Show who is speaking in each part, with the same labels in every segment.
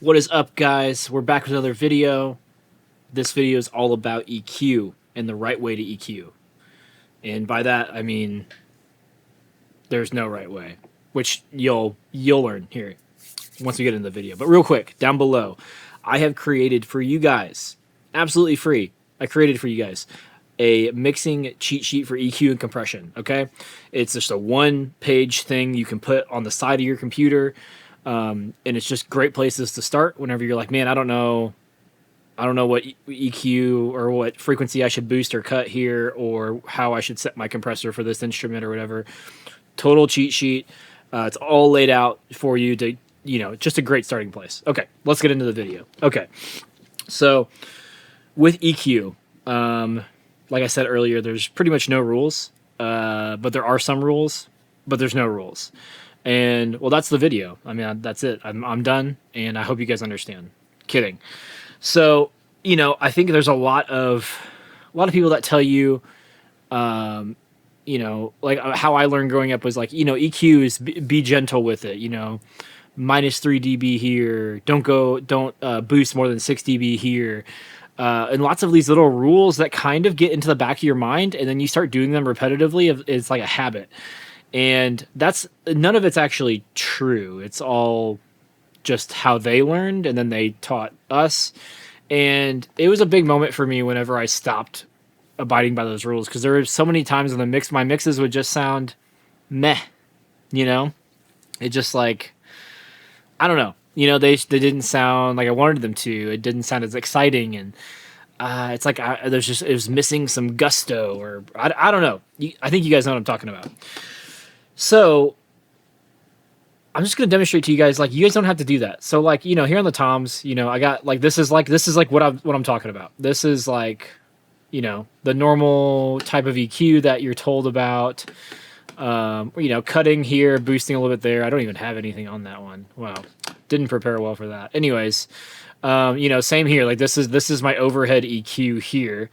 Speaker 1: What is up, guys? We're back with another video. This video is all about EQ and the right way to EQ. And by that, I mean there's no right way, which you'll learn here once we get into the video. But real quick, down below, I have created for you guys, absolutely free, I created for you guys a mixing cheat sheet for EQ and compression, okay? It's just a one-page thing you can put on the side of your computer, and it's just great places to start whenever you're like, man, I don't know what EQ or what frequency I should boost or cut here, or how I should set my compressor for this instrument or whatever. Total cheat sheet. It's all laid out for you to, just a great starting place. Okay, let's get into the video. Okay, so with EQ, like I said earlier, there's pretty much no rules, but there are some rules, but there's no rules. And, well, that's the video. I mean, that's it. I'm done, and I hope you guys understand. Kidding. So, I think there's a lot of people that tell you, like how I learned growing up was like, EQ is be gentle with it, minus 3 dB here, don't boost more than 6 dB here. And lots of these little rules that kind of get into the back of your mind, and then you start doing them repetitively. It's like a habit. And none of it's actually true. It's all just how they learned, and then they taught us. And it was a big moment for me whenever I stopped abiding by those rules, because there were so many times in the mix, my mixes would just sound meh, It just like, I don't know. They didn't sound like I wanted them to. It didn't sound as exciting, and it's like it was missing some gusto, or I don't know. I think you guys know what I'm talking about. So I'm just going to demonstrate to you guys, like, you guys don't have to do that. So, like, here on the toms, I got like, this is like what I'm talking about. This is like, the normal type of EQ that you're told about. Cutting here, boosting a little bit there. I don't even have anything on that one. Wow. Didn't prepare well for that. Anyways, same here. Like, this is my overhead EQ here.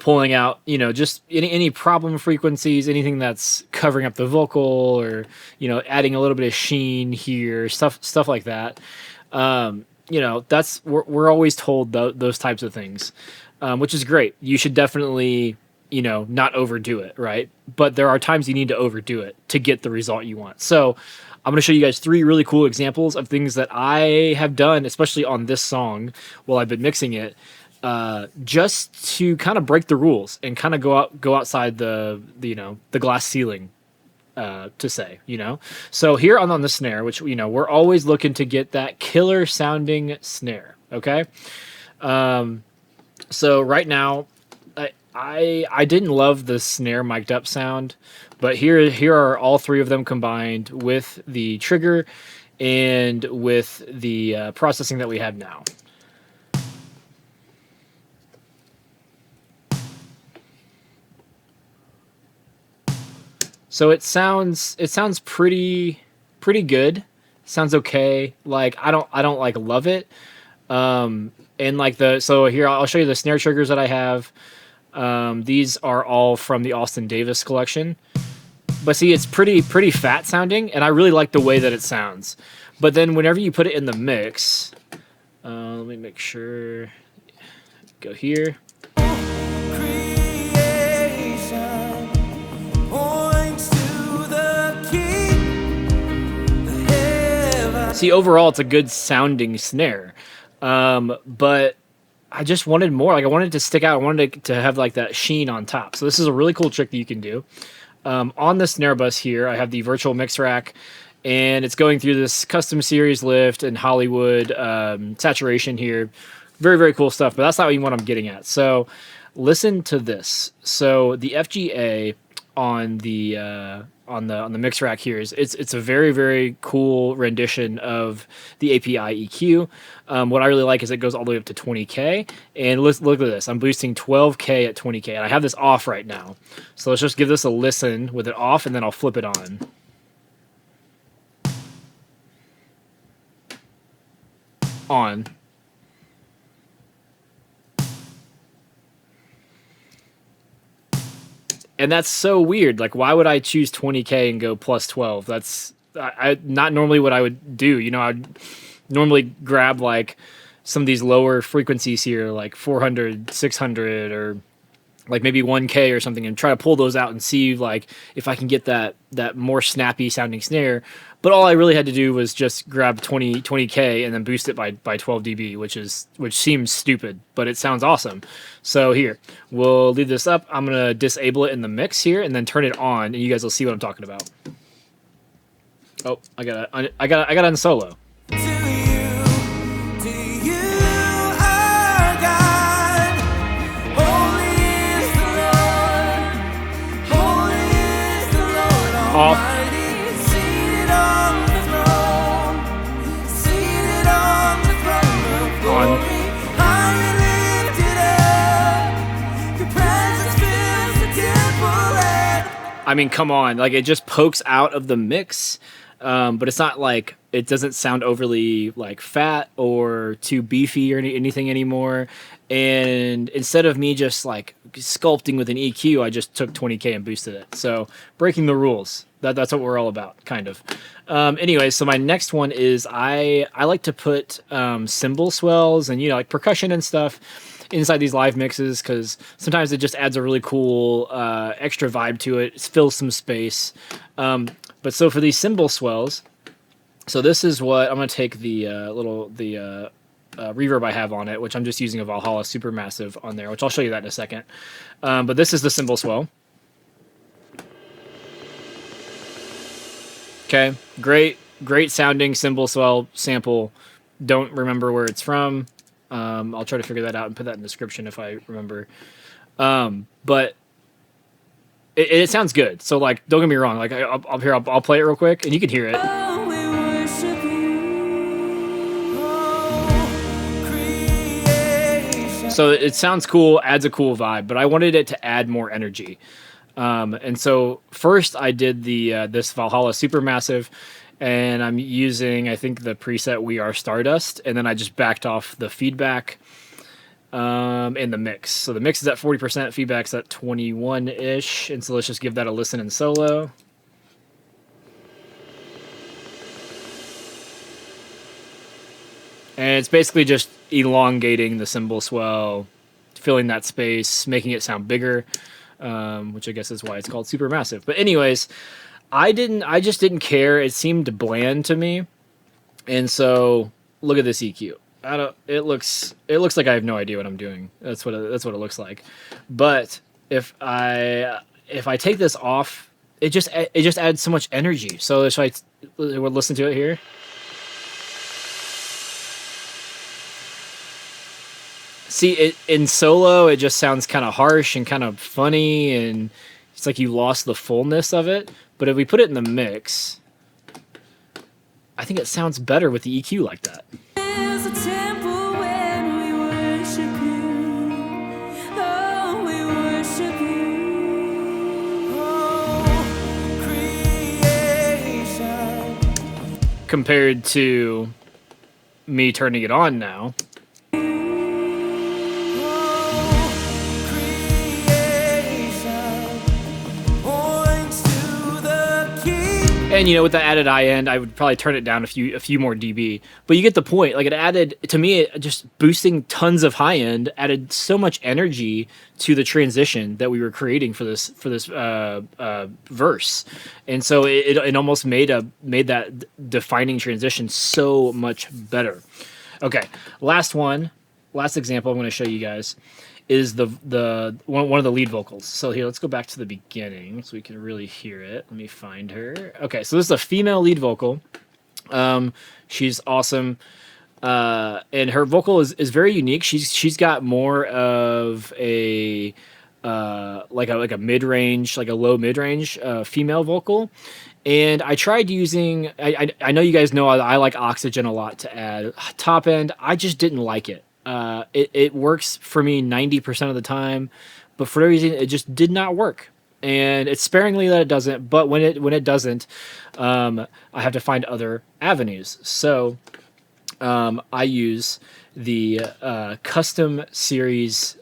Speaker 1: Pulling out, just any problem frequencies, anything that's covering up the vocal, or, adding a little bit of sheen here, stuff like that. We're always told those types of things, which is great. You should definitely, not overdo it, right? But there are times you need to overdo it to get the result you want. So I'm going to show you guys 3 really cool examples of things that I have done, especially on this song while I've been mixing it, just to kind of break the rules and kind of go outside the glass ceiling, to say, So here on the snare, which, we're always looking to get that killer sounding snare. Okay. So right now, I didn't love the snare mic'd up sound, but here are all 3 of them combined with the trigger and with the processing that we have now. So it sounds pretty good. Sounds okay. Like, I don't like love it. And like so here I'll show you the snare triggers that I have. These are all from the Austin Davis collection. But see, it's pretty fat sounding, and I really like the way that it sounds. But then whenever you put it in the mix, let me make sure. Go here. See, overall, it's a good sounding snare, but I just wanted more. Like, I wanted it to stick out. I wanted to have like that sheen on top. So this is a really cool trick that you can do. On the snare bus here, I have the virtual mix rack, and it's going through this custom series lift and Hollywood saturation here. Very, very cool stuff, but that's not even what I'm getting at. So listen to this. So the FGA on the mix rack here it's a very, very cool rendition of the API EQ. What I really like is it goes all the way up to 20K, and look at this. I'm boosting 12K at 20K, and I have this off right now. So let's just give this a listen with it off, and then I'll flip it on. On. And that's so weird. Like, why would I choose 20K and go plus 12? That's not normally what I would do. You know, I'd normally grab like some of these lower frequencies here, like 400, 600, or like maybe 1K or something, and try to pull those out and see like if I can get that more snappy sounding snare. But all I really had to do was just grab 20K and then boost it by 12 dB, which seems stupid, but it sounds awesome. So here, we'll leave this up. I'm gonna disable it in the mix here and then turn it on, and you guys will see what I'm talking about. Oh, I got on solo. Off. On. I mean, come on, like it just pokes out of the mix, but it's not like it doesn't sound overly like fat or too beefy or anything anymore. And instead of me just like sculpting with an EQ, I just took 20K and boosted it. So breaking the rules. That's what we're all about, kind of. Anyway, so my next one is I like to put cymbal swells and, you know, like percussion and stuff inside these live mixes, because sometimes it just adds a really cool extra vibe to it. It fills some space. But so for these cymbal swells, so this is what I'm going to take the reverb I have on it, which I'm just using a Valhalla Supermassive on there, which I'll show you that in a second. But this is the cymbal swell. Okay, great sounding cymbal swell sample. Don't remember where it's from. I'll try to figure that out and put that in the description if I remember. But it sounds good. So like, don't get me wrong. Like I'll play it real quick, and you can hear it. So it sounds cool, adds a cool vibe, but I wanted it to add more energy. And so first I did this Valhalla Supermassive, and I'm using, I think, the preset We Are Stardust, and then I just backed off the feedback in the mix. So the mix is at 40%, feedback's at 21-ish, and so let's just give that a listen in solo. And it's basically just elongating the cymbal swell, filling that space, making it sound bigger. Which I guess is why it's called Supermassive. But anyways, I just didn't care. It seemed bland to me. And so look at this EQ. It looks like I have no idea what I'm doing. That's what it looks like. But if I take this off, it just adds so much energy. So if I would listen to it here. See, it in solo, it just sounds kind of harsh and kind of funny, and it's like you lost the fullness of it. But if we put it in the mix, I think it sounds better with the EQ like that. Compared to me turning it on now. And you know, with the added high end, I would probably turn it down a few more dB. But you get the point. Like, it added, to me, just boosting tons of high end added so much energy to the transition that we were creating for this verse. And so it almost made that defining transition so much better. Okay, last example I'm going to show you guys is the one of the lead vocals. So here, let's go back to the beginning so we can really hear it. Let me find her. Okay, so this is a female lead vocal. She's awesome, and her vocal is very unique. She's got more of a like a mid range, like a low mid range female vocal. And I tried using. I know you guys know I like Oxygen a lot to add top end. I just didn't like it. It works for me 90% of the time, but for some reason it just did not work. And it's sparingly that it doesn't, but when it doesn't, I have to find other avenues. So I use the custom series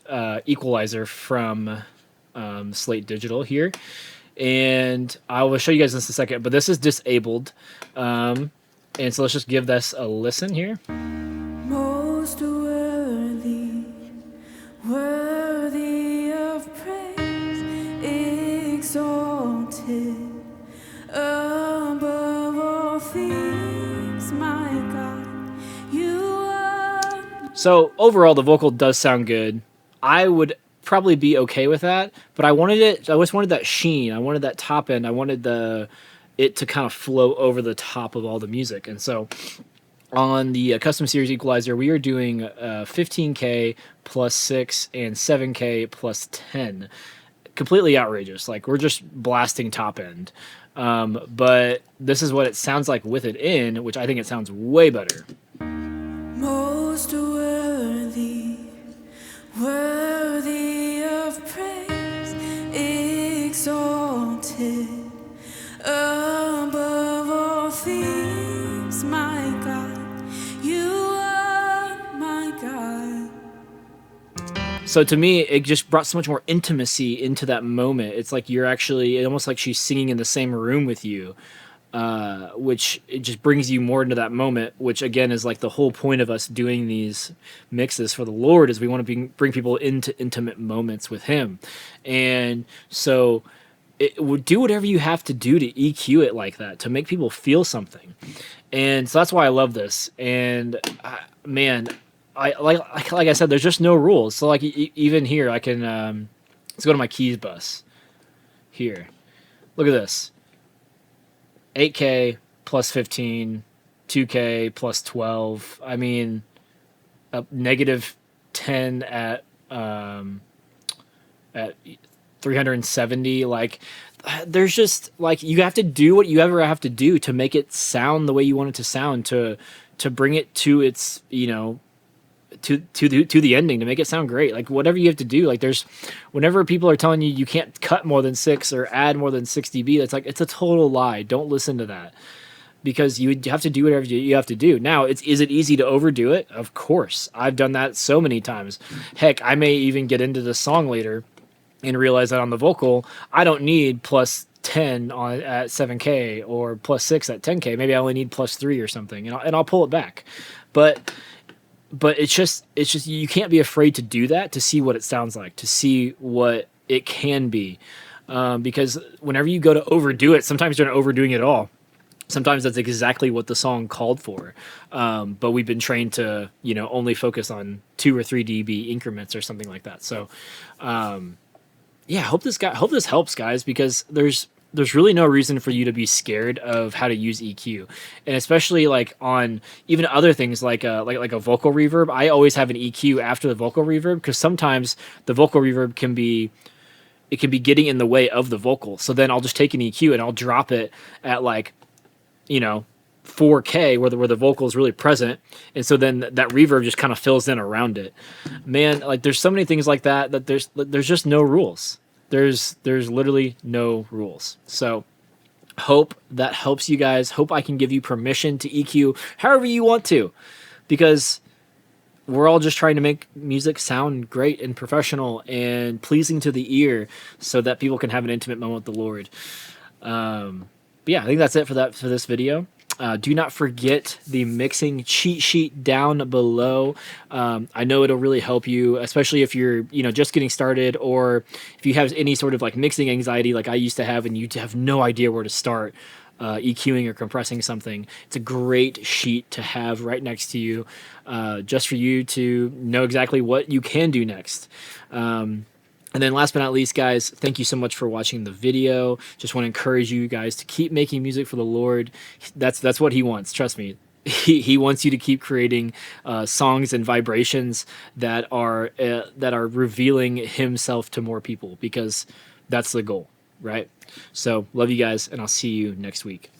Speaker 1: equalizer from Slate Digital here. and I will show you guys this in a second. But this is disabled, and so let's just give this a listen here.
Speaker 2: Most worthy, worthy of praise, exalted above all things, my God, you are.
Speaker 1: So overall, the vocal does sound good. I would probably be okay with that, but I wanted it. I always wanted that sheen. I wanted that top end. I wanted it to kind of flow over the top of all the music, and so on the custom series equalizer, we are doing 15K plus 6 and 7K plus 10. Completely outrageous. Like, we're just blasting top end. But this is what it sounds like with it in, which I think it sounds way better.
Speaker 2: Most worthy, worthy of praise, exalted above all things, my God, you are my God.
Speaker 1: So to me, it just brought so much more intimacy into that moment. It's like you're actually, almost like she's singing in the same room with you, which it just brings you more into that moment, which again is like the whole point of us doing these mixes for the Lord, is we want to bring people into intimate moments with Him. And so it would do whatever you have to do to EQ it like that, to make people feel something. And so that's why I love this. And man, I like I said, there's just no rules. So like even here, I can let's go to my keys bus. Here, look at this: 8K plus 15, 2K plus 12. I mean, negative 10 at 370. Like, there's just like, you have to do what you ever have to do to make it sound the way you want it to sound, to bring it to its, you know, to the ending, to make it sound great. Like, whatever you have to do, like, there's, whenever people are telling you you can't cut more than 6 or add more than 6 dB, that's like, it's a total lie. Don't listen to that, because you have to do whatever you have to do. Now, is it easy to overdo it? Of course. I've done that so many times. Heck, I may even get into the song later and realize that on the vocal, I don't need plus 10 at 7K or plus 6 at 10K. Maybe I only need plus 3 or something, and I'll pull it back. But it's just you can't be afraid to do that, to see what it sounds like, to see what it can be, because whenever you go to overdo it, sometimes you're not overdoing it at all. Sometimes that's exactly what the song called for, but we've been trained to, you know, only focus on 2 or 3 dB increments or something like that. So yeah, hope this helps, guys, because there's really no reason for you to be scared of how to use EQ, and especially like on even other things like a vocal reverb. I always have an EQ after the vocal reverb, because sometimes the vocal reverb can be getting in the way of the vocal. So then I'll just take an EQ and I'll drop it at, like, you know, 4K where the vocal is really present, and so then that reverb just kind of fills in around it. Man, like, there's so many things like that there's just no rules. There's literally no rules. So hope that helps you guys. Hope I can give you permission to EQ however you want to, because we're all just trying to make music sound great and professional and pleasing to the ear, so that people can have an intimate moment with the Lord. But yeah, I think that's it for this video. Do not forget the mixing cheat sheet down below. I know it'll really help you, especially if you're, you know, just getting started, or if you have any sort of like mixing anxiety like I used to have, and you have no idea where to start EQing or compressing something. It's a great sheet to have right next to you, just for you to know exactly what you can do next. And then last but not least, guys, thank you so much for watching the video. Just want to encourage you guys to keep making music for the Lord. That's what He wants. Trust me. He wants you to keep creating songs and vibrations that are revealing Himself to more people, because that's the goal, right? So love you guys, and I'll see you next week.